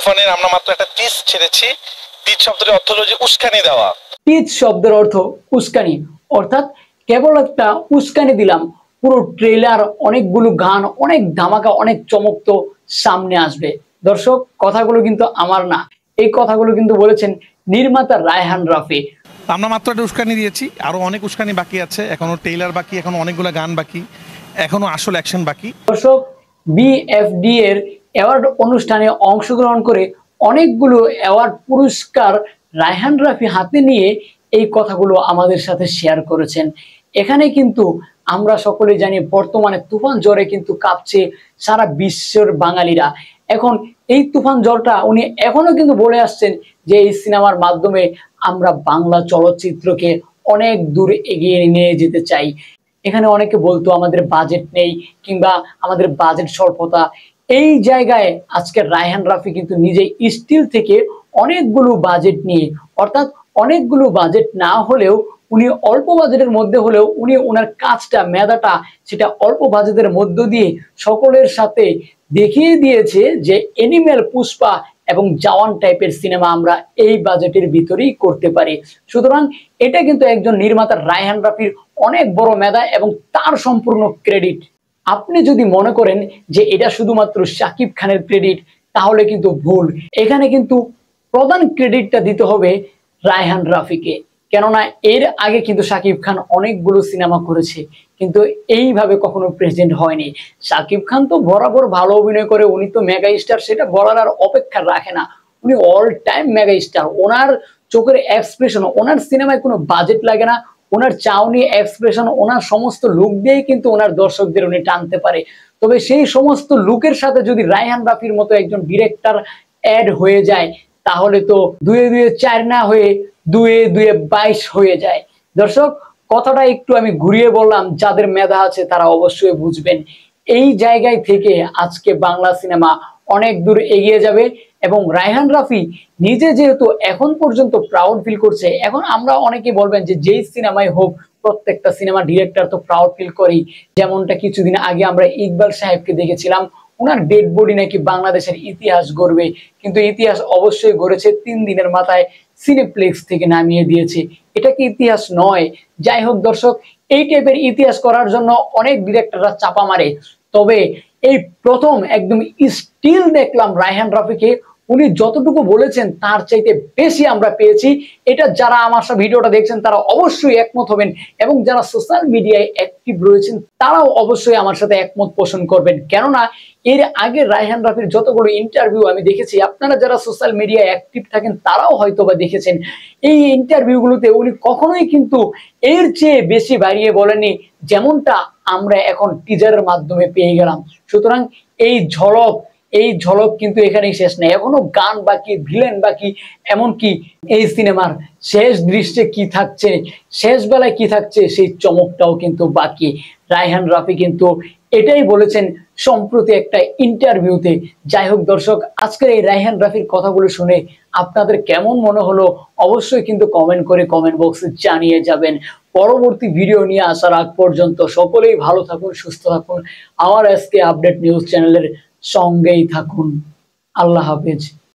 তুফানের আমরা মাত্র একটা টিজ ছেড়েছি। টিজ শব্দের অর্থ হলো যে উস্কানি দেওয়া। টিজ শব্দের অর্থ উস্কানি, অর্থাৎ কেবল একটা উস্কানি দিলাম, পুরো ট্রেলার, অনেকগুলো গান, অনেক ধামাকা, অনেক চমক তো সামনে আসবে। দর্শক, কথাগুলো কিন্তু আমার না, এই কথাগুলো কিন্তু বলেছেন নির্মাতা রায়হান রাফি। আমরা মাত্র একটা উস্কানি দিয়েছি, আরো অনেক উস্কানি বাকি আছে, এখনো ট্রেলার বাকি, এখনো অনেকগুলো গান বাকি, এখনো আসল অ্যাকশন বাকি। দর্শক, বিএফডি এর অ্যাওয়ার্ড অনুষ্ঠানে অংশগ্রহণ করে অনেকগুলো অ্যাওয়ার্ড পুরস্কার রায়হান রাফি হাতে নিয়ে এই কথাগুলো আমাদের সাথে শেয়ার করেছেন। এখানে কিন্তু আমরা সকলে জানি বর্তমানে তুফান ঝড়ে কিন্তু কাঁপছে সারা বিশ্বের বাঙালিরা। এখন এই তুফান ঝড়টা উনি এখনো কিন্তু বলে আসছেন যে এই সিনেমার মাধ্যমে আমরা বাংলা চলচ্চিত্রকে অনেক দূর এগিয়ে নিয়ে যেতে চাই। এখানে অনেকে বলতো আমাদের বাজেট নেই কিংবা আমাদের বাজেট স্বল্পতা। এই জায়গায় আজকে রায়হান রাফি কিন্তু নিজে স্টিল থেকে অনেকগুলো বাজেট নিয়ে, অর্থাৎ অনেকগুলো বাজেট না হলেও উনি অল্প বাজেটের মধ্যে হলেও উনি ওনার কাজটা, মেধাটা, সেটা অল্প বাজেটের মধ্য দিয়ে সকলের সাথে দেখিয়ে দিয়েছে যে এনিমেল, পুষ্পা এবং জওয়ান টাইপের সিনেমা আমরা এই বাজেটের ভিতরেই করতে পারি। সুতরাং এটা কিন্তু একজন নির্মাতা রায়হান রাফির অনেক বড় মেধা এবং তার সম্পূর্ণ ক্রেডিট। আপনি যদি মনে করেন যে এটা শুধুমাত্র শাকিব খানের ক্রেডিট, তাহলে কিন্তু ভুল। এখানে কিন্তু প্রধান ক্রেডিটটা দিতে হবে রায়হান রাফিকে, কেননা এর আগে কিন্তু শাকিব খান অনেকগুলো সিনেমা করেছে কিন্তু এইভাবে কখনো প্রেজেন্ট হয়নি। শাকিব খান তো বরাবর ভালো অভিনয় করে, উনি তো মেগা স্টার, সেটা বলার আর অপেক্ষা রাখে না। উনি অল টাইম মেগা স্টার। ওনার চোখের এক্সপ্রেশন, ওনার সিনেমায় কোনো বাজেট লাগে না, ওনার চাউনি, এক্সপ্রেশন, ওনার সমস্ত লুক দিয়েই কিন্তু ওনার দর্শকদের উনি টানতে পারে। তবে সেই সমস্ত লুকের সাথে যদি রায়হান রাফির মতো একজন ডিরেক্টর অ্যাড হয়ে যায়, তাহলে তো 2-2-4 না হয়ে 2-2-22 হয়ে যায়। দর্শক, কথাটা একটু আমি ঘুরিয়ে বললাম, যাদের মেধা আছে তারা অবশ্যই বুঝবেন। এই জায়গায় থেকে আজকে বাংলা সিনেমা অনেক দূর এগিয়ে যাবে এবং রায়হান রাফি নিজে যেহেতু এখন পর্যন্ত প্রাউড ফিল করছে, এখন আমরা অনেকে বলবেন যে যেই সিনেমায় হোক প্রত্যেকটা সিনেমা ডিরেক্টর তো প্রাউড ফিল করেই। যেমনটা কিছুদিন আগে আমরা ইকবাল সাহেবকে দেখেছিলাম, ওনার ডেড বডি নাকি বাংলাদেশের ইতিহাস গড়বে, কিন্তু ইতিহাস অবশ্যই গড়েছে, 3 দিনের মাথায় সিনেপ্লেক্স থেকে নামিয়ে দিয়েছে। এটা কি ইতিহাস নয়? যাই হোক দর্শক, এই টাইপের ইতিহাস করার জন্য অনেক ডিরেক্টররা চাপা মারে, তবে এই প্রথম একদম স্টিল দেখলাম রায়হান রাফিকে। উনি যতটুকু বলেছেন তার চাইতে বেশি আমরা পেয়েছি। এটা যারা আমার সাথে ভিডিওটা দেখছেন তারা অবশ্যই একমত হবেন এবং যারা সোশ্যাল মিডিয়ায় অ্যাক্টিভ রয়েছেন তারাও অবশ্যই আমার সাথে একমত পোষণ করবেন। কেননা এর আগে রায়হান রাফির যতগুলো ইন্টারভিউ আমি দেখেছি, আপনারা যারা সোশ্যাল মিডিয়ায় অ্যাক্টিভ থাকেন তারাও হয়তোবা দেখেছেন, এই ইন্টারভিউগুলোতে উনি কখনোই কিন্তু এর চেয়ে বেশি বাড়িয়ে বলেনি, যেমনটা আমরা এখন টিজারের মাধ্যমে পেয়ে গেলাম। সুতরাং এই ঝলক কিন্তু এখানেই শেষ নেই, এখনো গান বাকি, ভিলেন বাকি, এমনকি এই সিনেমার শেষ দৃশ্যে কি থাকছে, শেষ বেলায় কি থাকছে, সেই চমকটাও কিন্তু বাকি। রায়হান রাফি কিন্তু এটাই বলেছেন সম্প্রতি একটা ইন্টারভিউতে। যাই হোক দর্শক, আজকের এই রায়হান রাফির কথাগুলো শুনে আপনাদের কেমন মনে হলো অবশ্যই কিন্তু কমেন্ট করে কমেন্ট বক্সে জানিয়ে যাবেন। পরবর্তী ভিডিও নিয়ে আসার আগ পর্যন্ত সকলেই ভালো থাকুন, সুস্থ থাকুন, আমার আজকে আপডেট নিউজ চ্যানেলের সঙ্গেই থাকুন। আল্লাহ হাফেজ।